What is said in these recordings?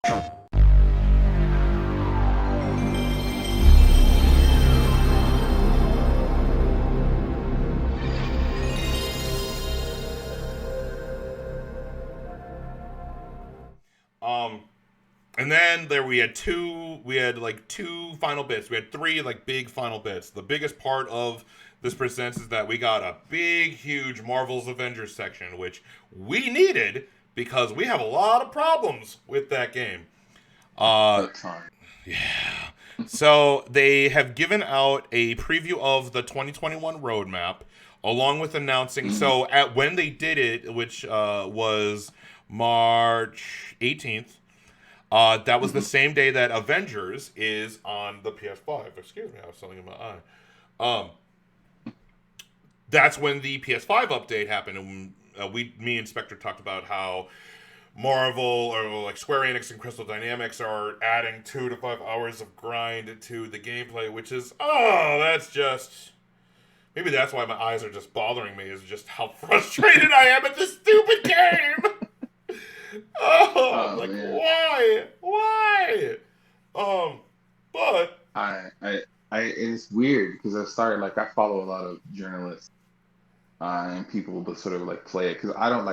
And then we had two final bits. We had three like big final bits. The biggest part of this presents is that we got a big, huge Marvel's Avengers section, which we needed because we have a lot of problems with that game. Yeah. So they have given out a preview of the 2021 roadmap, along with announcing. So at when they did it, which was March 18th. That was the same day that Avengers is on the PS5. Excuse me, I have something in my eye. That's when the PS5 update happened, and me and Spectre talked about how Marvel or like Square Enix and Crystal Dynamics are adding 2 to 5 hours of grind to the gameplay, which is that's just maybe that's why my eyes are just bothering me, is just how frustrated I am at this stupid game. Man. Why? But it's weird because I follow a lot of journalists and people that sort of like play it because I don't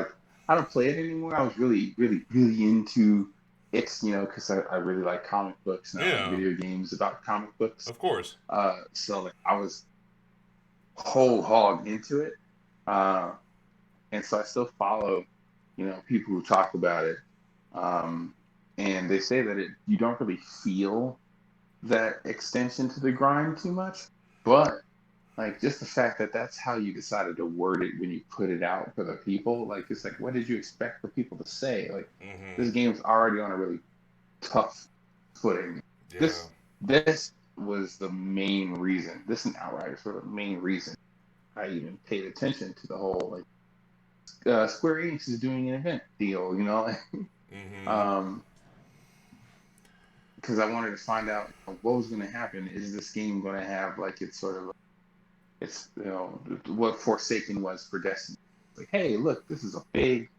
play it anymore. I was really into it, because I really like comic books and I like video games about comic books. Of course. So like I was whole hog into it, and so I still follow, people who talk about it, and they say that you don't really feel that extension to the grind too much, but like just the fact that that's how you decided to word it when you put it out for the people, like it's like, what did you expect for people to say? Like this game's already on a really tough footing. Yeah. This was the main reason. This and Outriders were the main reason I even paid attention to the whole like Square Enix is doing an event deal, because I wanted to find out what was going to happen. Is this game going to have like what Forsaken was for Destiny? Like, hey, look, this is a big,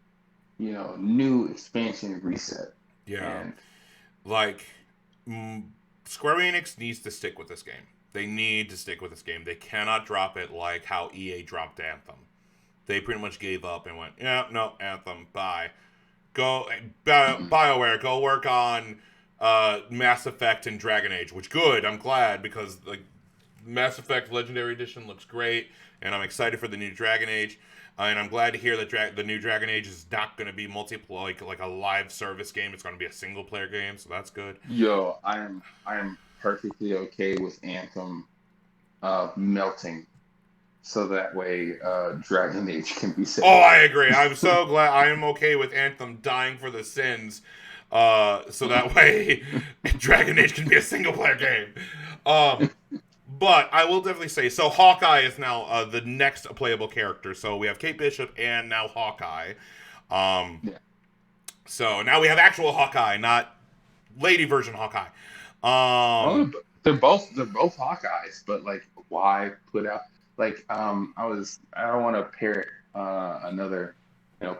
new expansion reset. Yeah. And like Square Enix needs to stick with this game. They need to stick with this game. They cannot drop it like how EA dropped Anthem. They pretty much gave up and went, yeah, no, Anthem, bye. Go, BioWare, go work on Mass Effect and Dragon Age, which good, I'm glad, because like Mass Effect Legendary Edition looks great, and I'm excited for the new Dragon Age. And I'm glad to hear that the new Dragon Age is not going to be multiplayer, like a live service game. It's going to be a single player game, so that's good. Yo, I am perfectly okay with Anthem melting, so that way Dragon Age can be saved. Oh, I agree. I'm so glad. I am okay with Anthem dying for the sins, so that way Dragon Age can be a single player game. But I will definitely say, so Hawkeye is now the next playable character. So we have Kate Bishop and now Hawkeye. So now we have actual Hawkeye, not lady version Hawkeye. They're both Hawkeyes, but like, why put out like I don't want to parrot another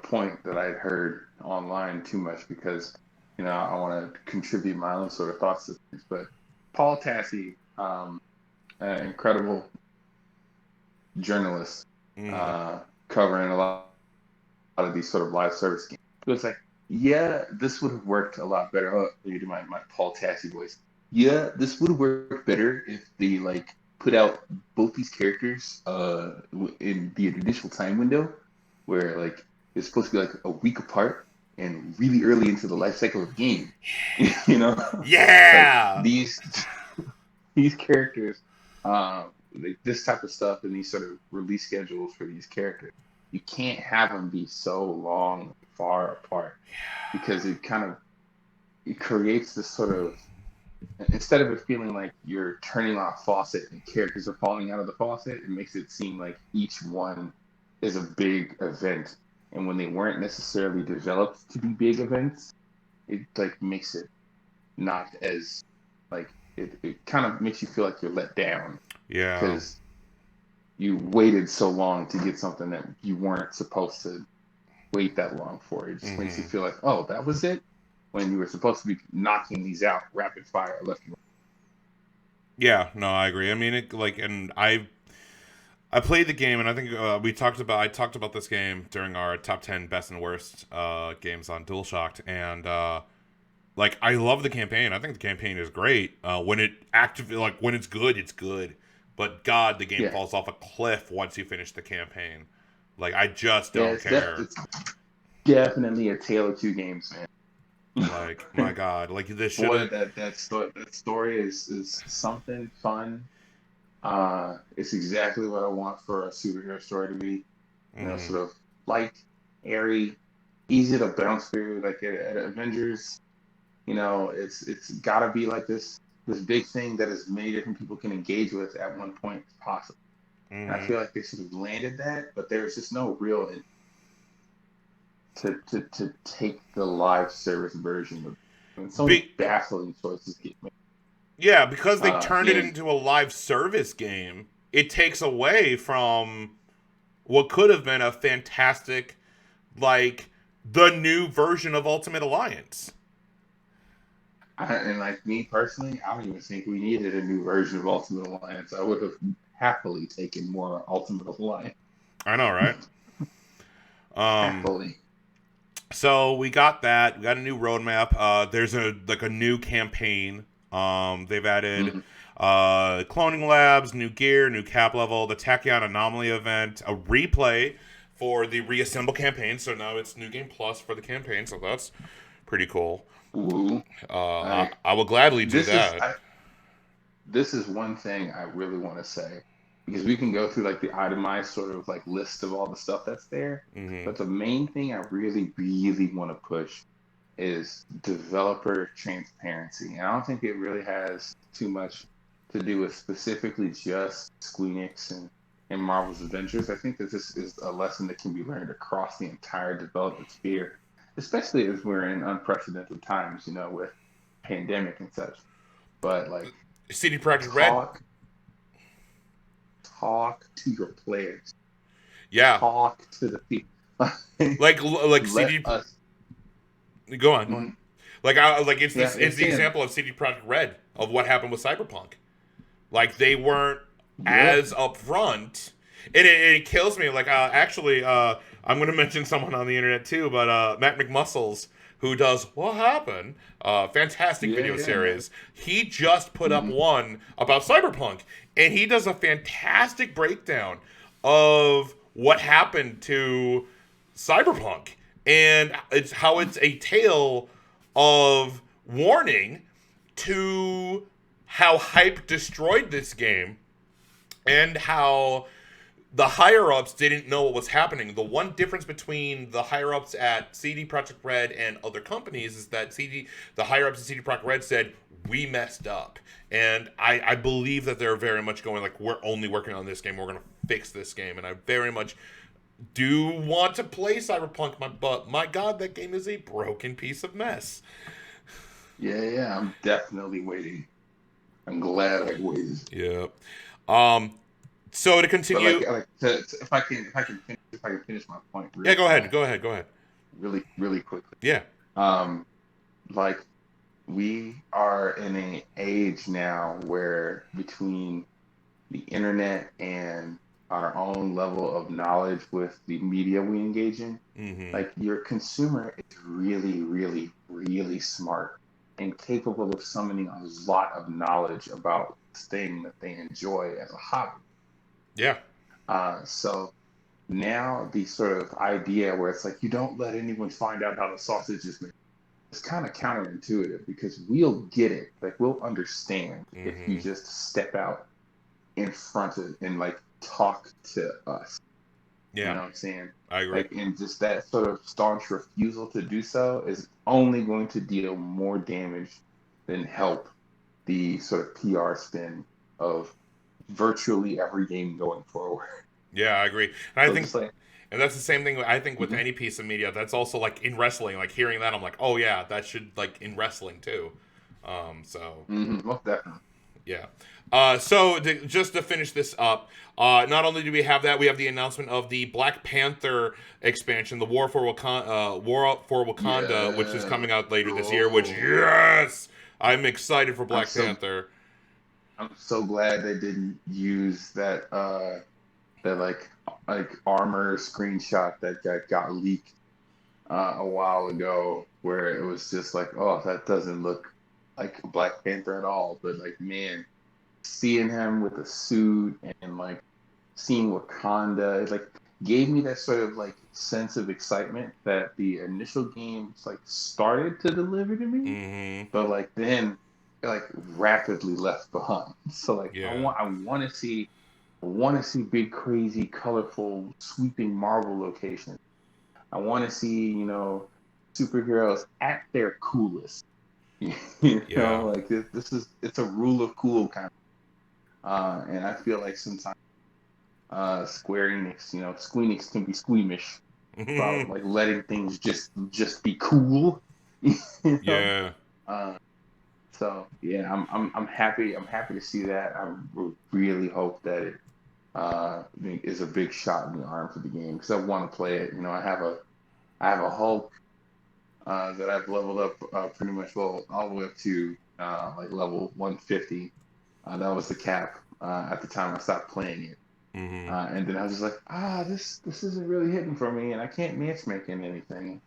point that I'd heard online too much because I want to contribute my own sort of thoughts to things. But Paul Tassi, incredible journalist, covering a lot of these sort of live service games. It was like, yeah, this would have worked a lot better. Oh, you do my Paul Tassi voice. Yeah, this would have worked better if they like put out both these characters in the initial time window, where like it's supposed to be like a week apart and really early into the life cycle of the game. Yeah. Like, these characters, like this type of stuff and these sort of release schedules for these characters, you can't have them be so long, far apart, because it creates this sort of, instead of it feeling like you're turning on a faucet and characters are falling out of the faucet, it makes it seem like each one is a big event. And when they weren't necessarily developed to be big events, it like makes it not as like it kind of makes you feel like you're let down. Yeah. Because you waited so long to get something that you weren't supposed to wait that long for. It just makes you feel like, oh, that was it? when you were supposed to be knocking these out rapid fire left and right. Yeah, no, I agree. I mean, and I played the game, and I think I talked about this game during our top 10 best and worst games on Dualshock'd, and I love the campaign. I think the campaign is great. When when it's good, it's good. But God, the game falls off a cliff once you finish the campaign. Like, I just don't care. It's definitely a tale of two games, man. Like, my God, like this should. Boy, that story is something fun. It's exactly what I want for a superhero story to be. You know, sort of light, airy, easy to bounce through. Like at Avengers, you know, it's got to be like this big thing that as many different people can engage with at one point as possible. And I feel like they sort of landed that, but there's just no real to take the live service version of it. And so many baffling choices get made. Yeah, because they turned it into a live service game, it takes away from what could have been a fantastic, like, the new version of Ultimate Alliance. And like me personally, I don't even think we needed a new version of Ultimate Alliance. I would have happily taken more Ultimate Alliance. I know, right? Happily. So we got that. We got a new roadmap. There's a new campaign. They've added cloning labs, new gear, new cap level, the Tachyon Anomaly event, a replay for the Reassemble campaign. So now it's New Game Plus for the campaign. So that's pretty cool. Ooh. I will gladly do that. This is one thing I really want to say, because we can go through like the itemized sort of like list of all the stuff that's there. But the main thing I really, really want to push is developer transparency. And I don't think it really has too much to do with specifically just Square Enix and Marvel's Avengers. I think that this is a lesson that can be learned across the entire development sphere, especially as we're in unprecedented times, you know, with pandemic and such. But like, CD Projekt Red, talk to your players. Yeah, talk to the people. like CD. Go on. It's the example of CD Projekt Red of what happened with Cyberpunk. Like, they weren't as upfront, and it kills me. Like, I'm going to mention someone on the internet too, but Matt McMuscles, who does What Happened, fantastic video series. He just put up one about Cyberpunk, and he does a fantastic breakdown of what happened to Cyberpunk, and it's how it's a tale of warning to how hype destroyed this game, and how the higher-ups didn't know what was happening. The one difference between the higher-ups at CD Projekt Red and other companies is that the higher-ups at CD Projekt Red said, we messed up. And I believe that they're very much going, like, we're only working on this game, we're going to fix this game. And I very much do want to play Cyberpunk, but my God, that game is a broken piece of mess. Yeah, I'm definitely waiting. I'm glad I waited. Yeah. So to continue, if I can finish my point. Yeah, go ahead. Really, really quickly. Yeah. Like, we are in an age now where between the internet and our own level of knowledge with the media we engage in, like, your consumer is really, really, really smart and capable of summoning a lot of knowledge about this thing that they enjoy as a hobby. Yeah. So now the sort of idea where it's like, you don't let anyone find out how the sausage is made, it's kind of counterintuitive, because we'll get it. Like, we'll understand if you just step out in front of and like talk to us. Yeah. You know what I'm saying? I agree. Like, and just that sort of staunch refusal to do so is only going to deal more damage than help the sort of PR spin of virtually every game going forward. Yeah, I agree. And and that's the same thing I think with any piece of media. That's also like in wrestling, like hearing that, I'm like, oh yeah, that should, like, in wrestling too. Most definitely. Yeah. Just to finish this up, not only do we have that, we have the announcement of the Black Panther expansion, the War for Wakanda, which is Yeah. coming out later this year. Which, Oh, yes, I'm excited for I'm Black so Panther. I'm so glad they didn't use that like armor screenshot that got leaked a while ago, where it was just like, oh, that doesn't look like Black Panther at all. But like, man, seeing him with a suit and like seeing Wakanda, it like gave me that sort of like sense of excitement that the initial games like started to deliver to me, Mm-hmm. but like then it like rapidly left behind. So like Yeah. I want to see big, crazy, colorful, sweeping Marvel locations. I want to see, superheroes at their coolest. Yeah. Like it's a rule of cool kind of. And I feel like sometimes Square Enix, Squeenix can be squeamish about like letting things just be cool. you know? Yeah. Uh, so yeah, I'm happy. I'm happy to see that. Really hope that it is a big shot in the arm for the game because I want to play it. I have a Hulk that I've leveled up pretty much well all the way up to like level 150. That was the cap at the time I stopped playing it. Mm-hmm. And then I was just like, this isn't really hitting for me, and I can't matchmaking anything.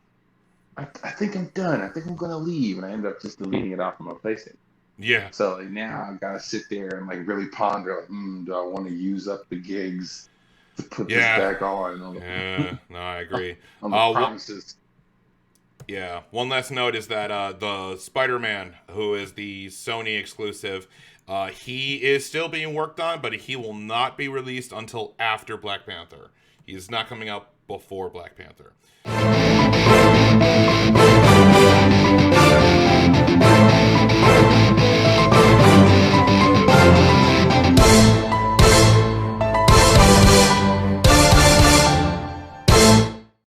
I think I'm done. I think I'm gonna leave, and I end up just deleting it off of my PlayStation. Yeah. So like now I gotta sit there and like really ponder, like, do I want to use up the gigs to put this Yeah. back on Yeah. No, I agree. on the What? promises? Yeah. One last note is that the Spider-Man, who is the Sony exclusive, he is still being worked on, but he will not be released until after Black Panther. He is not coming out before Black Panther.